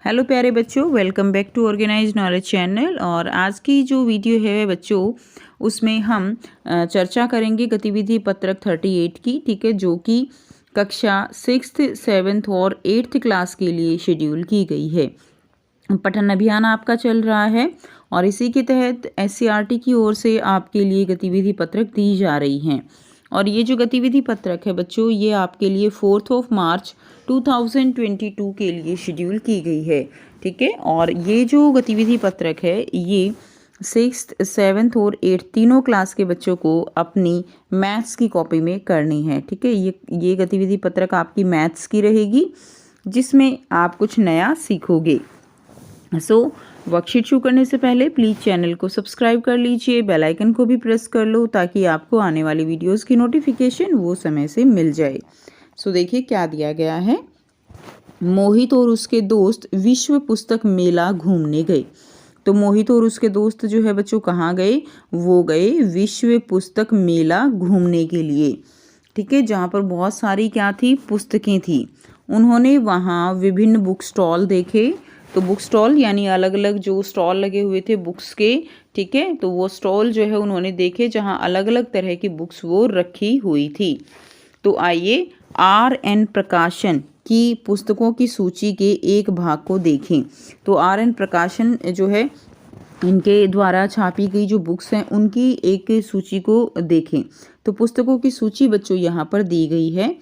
Hello प्यारे बच्चों, welcome back to Organize Knowledge channel. और आज की जो वीडियो है बच्चों, उसमें हम चर्चा करेंगे गतिविधि पत्रक 38 की, ठीक है, जो कि कक्षा 6th 7th और 8th क्लास के लिए शेड्यूल की गई है। पठन अभियान आपका चल रहा है और इसी के तहत SCERT की ओर से आपके लिए गतिविधि पत्रक दी जा रही हैं। और ये जो गतिविधि पत्रक है बच्चों, ये आपके लिए 4 मार्च 2022 के लिए शेड्यूल की गई है, ठीक है। और ये जो गतिविधि पत्रक है ये 6th 7th और 8th तीनों क्लास के बच्चों को अपनी मैथ्स की कॉपी में करनी है, ठीक है। ये गतिविधि पत्रक आपकी मैथ्स की रहेगी, जिसमें आप कुछ नया सीखोगे। वर्कशीट शुरू करने से पहले प्लीज़ चैनल को सब्सक्राइब कर लीजिए, बेल आइकन को भी प्रेस कर लो ताकि आपको आने वाली वीडियोस की नोटिफिकेशन वो समय से मिल जाए। देखिए क्या दिया गया है। मोहित और उसके दोस्त विश्व पुस्तक मेला घूमने गए। तो मोहित और उसके दोस्त जो है बच्चों कहाँ गए? वो गए विश्व पुस्तक मेला घूमने के लिए, ठीक है, जहाँ पर बहुत सारी क्या थी, पुस्तकें थी। उन्होंने वहाँ विभिन्न बुक स्टॉल देखे। तो बुक स्टॉल यानी अलग अलग जो स्टॉल लगे हुए थे बुक्स के, ठीक है, तो वो स्टॉल जो है उन्होंने देखे जहाँ अलग अलग तरह की बुक्स वो रखी हुई थी। तो आइए RN प्रकाशन की पुस्तकों की सूची के एक भाग को देखें। तो RN प्रकाशन जो है इनके द्वारा छापी गई जो बुक्स हैं उनकी एक सूची को देखें। तो पुस्तकों की सूची बच्चों यहाँ पर दी गई है।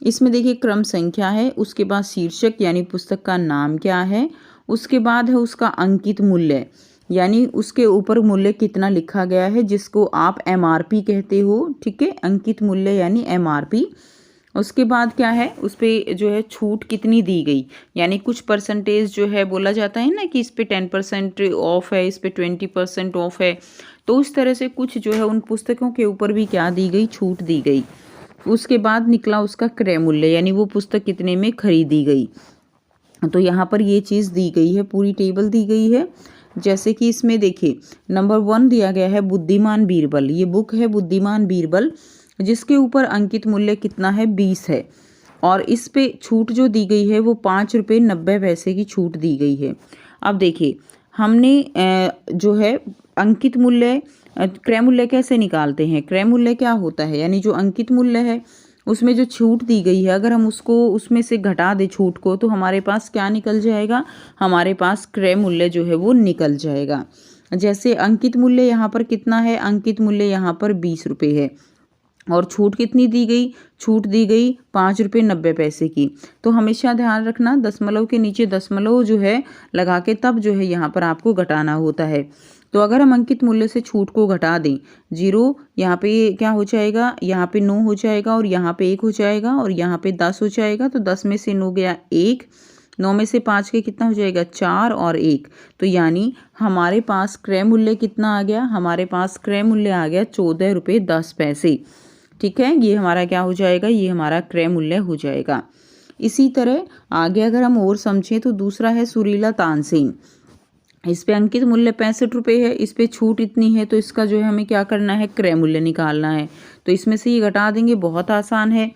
इसमें देखिए क्रम संख्या है, उसके बाद शीर्षक यानी पुस्तक का नाम क्या है, उसके बाद है उसका अंकित मूल्य यानी उसके ऊपर मूल्य कितना लिखा गया है, जिसको आप MRP कहते हो, ठीक है, अंकित मूल्य यानी MRP। उसके बाद क्या है, उस पर जो है छूट कितनी दी गई, यानी कुछ परसेंटेज जो है बोला जाता है ना कि इस पे 10% ऑफ है, इस पे 20% ऑफ है। तो उस तरह से कुछ जो है उन पुस्तकों के ऊपर भी क्या दी गई, छूट दी गई। उसके बाद निकला उसका क्रय मूल्य यानी वो पुस्तक कितने में खरीदी गई। तो यहाँ पर ये चीज़ दी गई है, पूरी टेबल दी गई है। जैसे कि इसमें देखिए नंबर 1 दिया गया है बुद्धिमान बीरबल। ये बुक है बुद्धिमान बीरबल, जिसके ऊपर अंकित मूल्य कितना है, 20 है। और इस पे छूट जो दी गई है वो 5 रुपये 90 पैसे की छूट दी गई है। अब देखिए हमने जो है अंकित मूल्य क्रय मूल्य कैसे निकालते हैं। क्रय मूल्य क्या होता है, यानी जो अंकित मूल्य है उसमें जो छूट दी गई है अगर हम उसको उसमें से घटा दें छूट को, तो हमारे पास क्या निकल जाएगा, हमारे पास क्रय मूल्य जो है वो निकल जाएगा। जैसे अंकित मूल्य यहाँ पर कितना है, अंकित मूल्य यहाँ पर 20 रुपये है और छूट कितनी दी गई, छूट दी गई 5 रुपये 90 पैसे की। तो हमेशा ध्यान रखना दशमलव के नीचे दशमलव जो है लगा के तब जो है यहाँ पर आपको घटाना होता है। तो अगर हम अंकित मूल्य से छूट को घटा दें, 0 यहाँ पे क्या हो जाएगा, यहाँ पे 9 हो जाएगा और यहाँ पे 1 हो जाएगा और यहाँ पे 10 हो जाएगा। तो 10 में से 9 गया 1, 9 में से 5 के कितना हो जाएगा, 4 और 1। तो यानी हमारे पास क्रय मूल्य कितना आ गया, हमारे पास क्रय मूल्य आ गया 14 रुपये 10 पैसे, ठीक है। ये हमारा क्या हो जाएगा, ये हमारा क्रय मूल्य हो जाएगा। इसी तरह आगे अगर हम और समझें तो दूसरा है सुरीला तानसेन। इस पे अंकित मूल्य 65 रुपये है, इस पे छूट इतनी है, तो इसका जो है हमें क्या करना है, क्रय मूल्य निकालना है। तो इसमें से ये घटा देंगे, बहुत आसान है।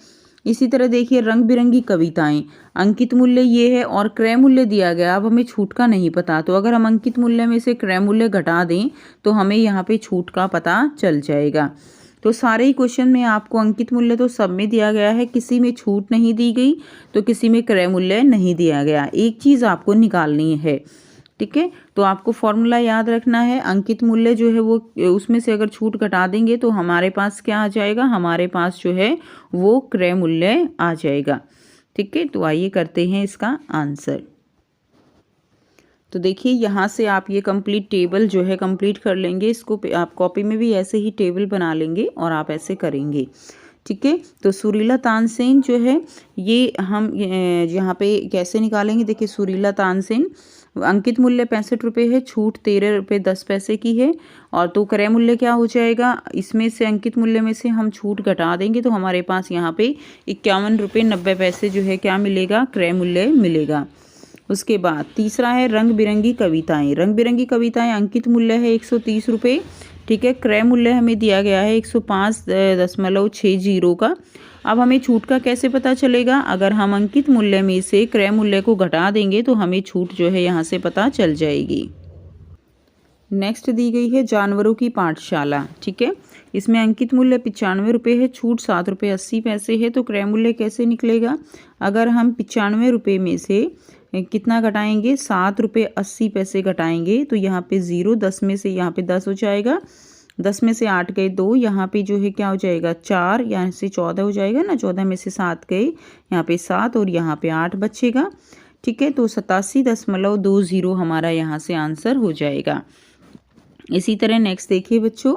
इसी तरह देखिए रंग बिरंगी कविताएं, अंकित मूल्य ये है और क्रय मूल्य दिया गया। अब हमें छूट का नहीं पता, तो अगर हम अंकित मूल्य में से क्रय मूल्य घटा दें तो हमें यहाँ पे छूट का पता चल जाएगा। तो सारे ही क्वेश्चन में आपको अंकित मूल्य तो सब में दिया गया है, किसी में छूट नहीं दी गई तो किसी में क्रय मूल्य नहीं दिया गया। एक चीज़ आपको निकालनी है, ठीक है। तो आपको फॉर्मूला याद रखना है, अंकित मूल्य जो है वो उसमें से अगर छूट घटा देंगे तो हमारे पास क्या आ जाएगा, हमारे पास जो है वो क्रय मूल्य आ जाएगा, ठीक है। तो आइए करते हैं इसका आंसर। तो देखिए यहाँ से आप ये कंप्लीट टेबल जो है कंप्लीट कर लेंगे। इसको आप कॉपी में भी ऐसे ही टेबल बना लेंगे और आप ऐसे करेंगे, ठीक है। तो सुरीला तानसेन जो है ये हम यहाँ पे कैसे निकालेंगे, देखिए सुरीला तानसेन अंकित मूल्य 65 रुपये है, छूट 13 रुपये 10 पैसे की है। और तो क्रय मूल्य क्या हो जाएगा, इसमें से अंकित मूल्य में से हम छूट घटा देंगे तो हमारे पास यहाँ पे 51 रुपये 90 पैसे जो है क्या मिलेगा, क्रय मूल्य मिलेगा। उसके बाद तीसरा है रंग बिरंगी कविताएं। रंग बिरंगी कविताएं अंकित मूल्य है 130 रुपये, ठीक है। क्रय मूल्य हमें दिया गया है 105.60 का अब हमें छूट का कैसे पता चलेगा? अगर हम अंकित मूल्य में से क्रय मूल्य को घटा देंगे तो हमें छूट जो है यहाँ से पता चल जाएगी। नेक्स्ट दी गई है जानवरों की पाठशाला। ठीक है, इसमें अंकित मूल्य 95 रुपये है, छूट 7 रुपये 80 पैसे है। तो क्रय मूल्य कैसे निकलेगा? अगर हम 95 रुपये में से कितना घटाएंगे? 7 रुपये 80 पैसे घटाएंगे तो यहाँ पे 0, 10 में से यहाँ पे 10 हो जाएगा, 10 में से 8 गए 2, यहाँ पे जो है क्या हो जाएगा? 4, यहाँ से 14 हो जाएगा ना, 14 में से 7 गए, यहाँ पे 7 और यहाँ पे 8 बचेगा। ठीक है, तो 87.20 हमारा यहाँ से आंसर हो जाएगा। इसी तरह नेक्स्ट देखिए बच्चों,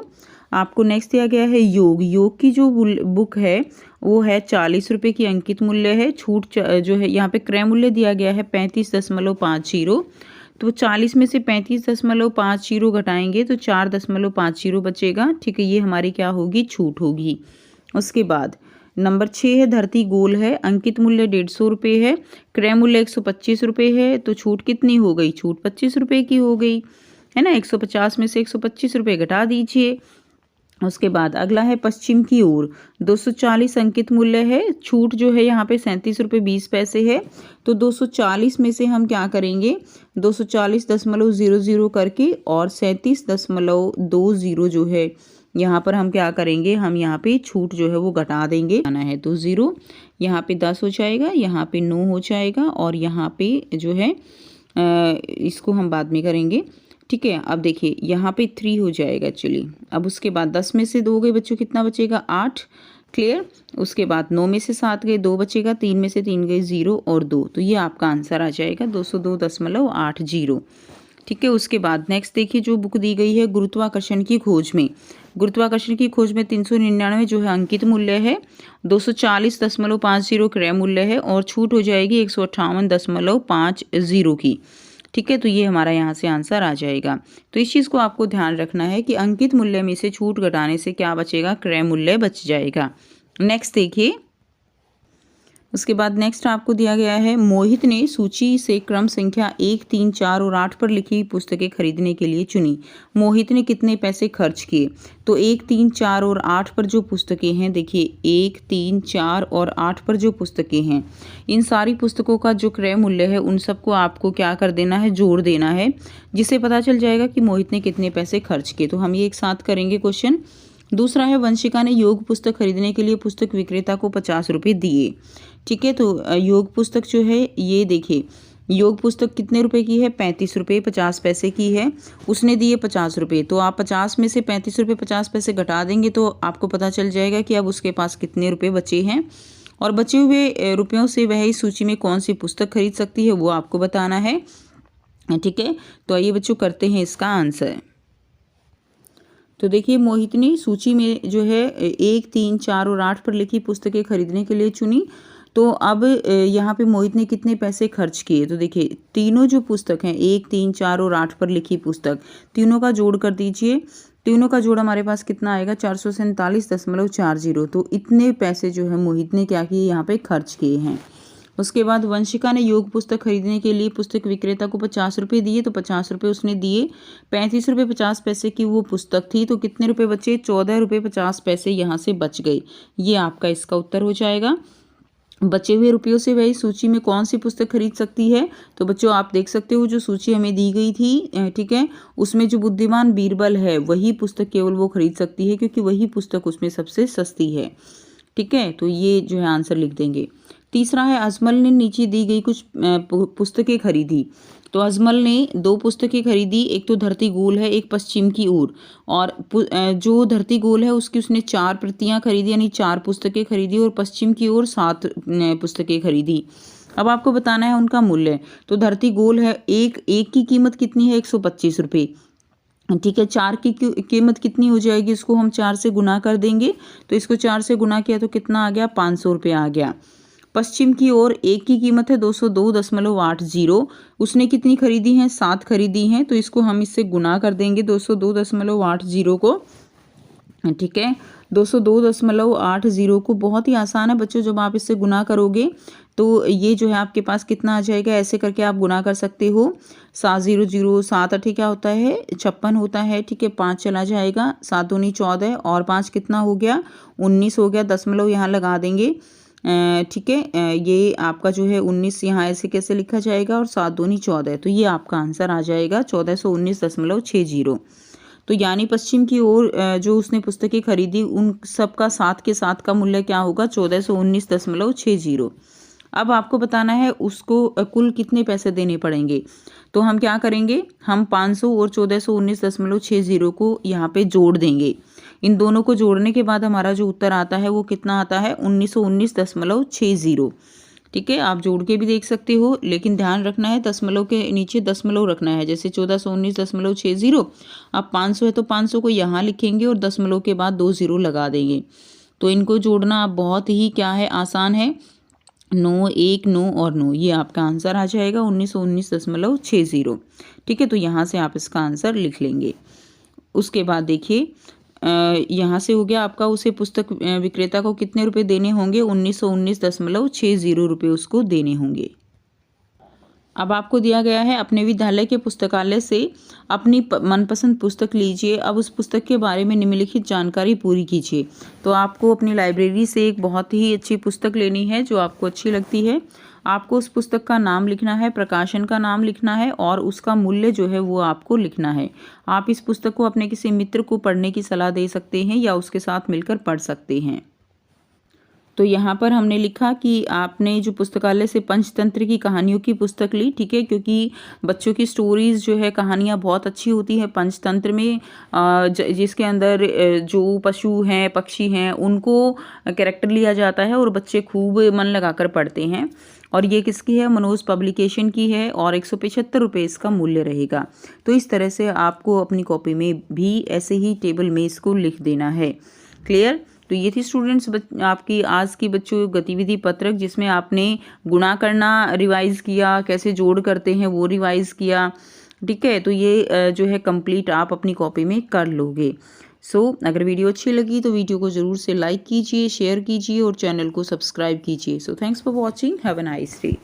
आपको नेक्स्ट दिया गया है योग। योग की जो बुक है वो है 40 रुपये की अंकित मूल्य है, छूट जो है यहाँ पे क्रय मूल्य दिया गया है 35.50। तो 40 में से 35.50 घटाएंगे तो 4.50 बचेगा। ठीक है, ये हमारी क्या होगी? छूट होगी। उसके बाद नंबर 6 है धरती गोल है, अंकित मूल्य 150 रुपये है, क्रय मूल्य 125 रुपये है। तो छूट कितनी हो गई? छूट 25 रुपये की हो गई है ना। 150 में से 125 रुपये घटा दीजिए। उसके बाद अगला है पश्चिम की ओर, 240 अंकित मूल्य है, छूट जो है यहाँ पे 37 रुपये 20 पैसे है। तो 240 में से हम क्या करेंगे? 240.00 करके और 37.20 जो है यहाँ पर हम क्या करेंगे? हम यहाँ पे छूट जो है वो घटा देंगे। आना है तो 0, यहाँ पे 10 हो जाएगा, यहाँ पे 9 हो जाएगा और यहाँ पे जो है इसको हम बाद में करेंगे। ठीक है, अब देखिए यहाँ पे 3 हो जाएगा एक्चुअली। अब उसके बाद 10 में से 2 गए बच्चों, कितना बचेगा? 8। क्लियर। उसके बाद 9 में से 7 गए 2 बचेगा, 3 में से 3 गए 0 और 2। तो ये आपका आंसर आ जाएगा 202.80। ठीक है, उसके बाद नेक्स्ट देखिए जो बुक दी गई है गुरुत्वाकर्षण की खोज में। गुरुत्वाकर्षण की खोज में 399 जो है अंकित मूल्य है, 240.50 क्रय मूल्य है और छूट हो जाएगी 158.50 की। ठीक है, तो ये हमारा यहाँ से आंसर आ जाएगा। तो इस चीज़ को आपको ध्यान रखना है कि अंकित मूल्य में से छूट घटाने से क्या बचेगा? क्रय मूल्य बच जाएगा। नेक्स्ट देखिए, उसके बाद नेक्स्ट आपको दिया गया है मोहित ने सूची से क्रम संख्या 1, 3, 4 और 8 पर लिखी पुस्तकें खरीदने के लिए चुनी। मोहित ने कितने पैसे खर्च किए? तो 1, 3, 4 और 8 पर जो पुस्तकें हैं, देखिए 1, 3, 4 और 8 पर जो पुस्तकें हैं, इन सारी पुस्तकों का जो क्रय मूल्य है उन सबको आपको क्या कर देना है? जोड़ देना है, जिससे पता चल जाएगा कि मोहित ने कितने पैसे खर्च किए। तो हम ये एक साथ करेंगे क्वेश्चन। दूसरा है वंशिका ने योग पुस्तक खरीदने के लिए पुस्तक विक्रेता को 50 रुपये दिए। ठीक है, तो योग पुस्तक जो है ये देखिए, योग पुस्तक कितने रुपए की है? 35 रुपये 50 पैसे की है, उसने दिए 50 रुपये। तो आप 50 में से 35 रुपये 50 पैसे घटा देंगे तो आपको पता चल जाएगा कि अब उसके पास कितने रुपये बचे हैं और बचे हुए रुपयों से वह इस सूची में कौन सी पुस्तक खरीद सकती है वो आपको बताना है। ठीक है, तो आइए बच्चों करते हैं इसका आंसर। तो देखिए मोहित ने सूची में जो है 1, 3, 4 और 8 पर लिखी पुस्तकें खरीदने के लिए चुनी। तो अब यहाँ पे मोहित ने कितने पैसे खर्च किए? तो देखिए तीनों जो पुस्तक हैं 1, 3, 4 और 8 पर लिखी पुस्तक, तीनों का जोड़ कर दीजिए। तीनों का जोड़ हमारे पास कितना आएगा? 447.40। तो इतने पैसे जो है मोहित ने क्या किए? यहाँ पे खर्च किए हैं। उसके बाद वंशिका ने योग पुस्तक खरीदने के लिए पुस्तक विक्रेता को 50 रुपये दिए। तो 50 रुपये उसने दिए, 35 रुपये 50 पैसे की वो पुस्तक थी। तो कितने रुपये बचे? 14 रुपये 50 पैसे यहाँ से बच गए। ये आपका इसका उत्तर हो जाएगा। बचे हुए रुपयों से वही सूची में कौन सी पुस्तक खरीद सकती है? तो बच्चों आप देख सकते हो जो सूची हमें दी गई थी, ठीक है, उसमें जो बुद्धिमान बीरबल है वही पुस्तक केवल वो खरीद सकती है क्योंकि वही पुस्तक उसमें सबसे सस्ती है। ठीक है, तो ये जो है आंसर लिख देंगे। तीसरा है अजमल ने नीचे दी गई कुछ पुस्तकें खरीदी। तो अजमल ने 2 पुस्तकें खरीदी, एक तो धरती गोल है, एक पश्चिम की ओर। और जो धरती गोल है उसकी उसने 4 प्रतियां खरीदी, यानी 4 पुस्तकें खरीदी, और पश्चिम की ओर 7 पुस्तकें खरीदी। अब आपको बताना है उनका मूल्य। तो धरती गोल है, एक की कीमत कितनी है? 125 रुपये। ठीक है, 4 की कीमत कितनी हो जाएगी? इसको हम 4 से गुना कर देंगे। तो इसको 4 से गुना किया तो कितना आ गया? 500 रुपये आ गया। पश्चिम की ओर एक की कीमत है 202.80। उसने कितनी खरीदी हैं? 7 खरीदी हैं। तो इसको हम इससे गुना कर देंगे 202.80 को। ठीक है। 202.80 को बहुत ही आसान है बच्चों, जब आप इससे गुना करोगे तो ये जो है आपके पास कितना आ जाएगा, ऐसे करके आप गुना कर सकते हो। 700 7 8 क्या होता है 56 होता है, ठीक है। 5 चला जाएगा, 7 दूनी 14 और 5 कितना हो गया 19 हो गया, दशमलव यहाँ लगा देंगे। ठीक है। ये आपका जो है 19 यहाँ ऐसे कैसे लिखा जाएगा और 7 दूनी 14, तो ये आपका आंसर आ जाएगा 1419.60। तो यानी पश्चिम की ओर जो उसने पुस्तकें खरीदी उन सब का साथ के साथ का मूल्य क्या होगा 1419.60। अब आपको बताना है उसको कुल कितने पैसे देने पड़ेंगे। तो हम क्या करेंगे, हम 500 और 1419.60 को यहाँ पे जोड़ देंगे। इन दोनों को जोड़ने के बाद हमारा जो उत्तर आता है वो कितना आता है 1919.60। ठीक है, आप जोड़ के भी देख सकते हो, लेकिन ध्यान रखना है दशमलव के नीचे दशमलव रखना है। जैसे 1419.60, अब 500 है तो 500 को यहाँ लिखेंगे और दशमलव के बाद 2 0 लगा देंगे। तो इनको जोड़ना अब बहुत ही क्या है आसान है, 9 1 9 और 9, ये आपका आंसर आ जाएगा 1919.60। ठीक है, तो यहाँ से आप इसका आंसर लिख लेंगे। उसके बाद देखिए यहाँ से हो गया आपका, उसे पुस्तक विक्रेता को कितने रुपए देने होंगे 1919.60 रुपये उसको देने होंगे। अब आपको दिया गया है अपने विद्यालय के पुस्तकालय से अपनी मनपसंद पुस्तक लीजिए। अब उस पुस्तक के बारे में निम्नलिखित जानकारी पूरी कीजिए। तो आपको अपनी लाइब्रेरी से एक बहुत ही अच्छी पुस्तक लेनी है जो आपको अच्छी लगती है। आपको उस पुस्तक का नाम लिखना है, प्रकाशन का नाम लिखना है और उसका मूल्य जो है वो आपको लिखना है। आप इस पुस्तक को अपने किसी मित्र को पढ़ने की सलाह दे सकते हैं या उसके साथ मिलकर पढ़ सकते हैं। तो यहाँ पर हमने लिखा कि आपने जो पुस्तकालय से पंचतंत्र की कहानियों की पुस्तक ली, ठीक है, क्योंकि बच्चों की स्टोरीज जो है कहानियाँ बहुत अच्छी होती है पंचतंत्र में, जिसके अंदर जो पशु हैं पक्षी हैं उनको कैरेक्टर लिया जाता है और बच्चे खूब मन लगाकर पढ़ते हैं। और ये किसकी है, मनोज पब्लिकेशन की है और 175 रुपये इसका मूल्य रहेगा। तो इस तरह से आपको अपनी कॉपी में भी ऐसे ही टेबल में इसको लिख देना है। क्लियर। तो ये थी स्टूडेंट्स आपकी आज की बच्चों गतिविधि पत्रक, जिसमें आपने गुणा करना रिवाइज किया, कैसे जोड़ करते हैं वो रिवाइज किया। ठीक है, तो ये जो है कंप्लीट आप अपनी कॉपी में कर लोगे। अगर वीडियो अच्छी लगी तो वीडियो को ज़रूर से लाइक कीजिए, शेयर कीजिए और चैनल को सब्सक्राइब कीजिए। Thanks for watching, have a nice day.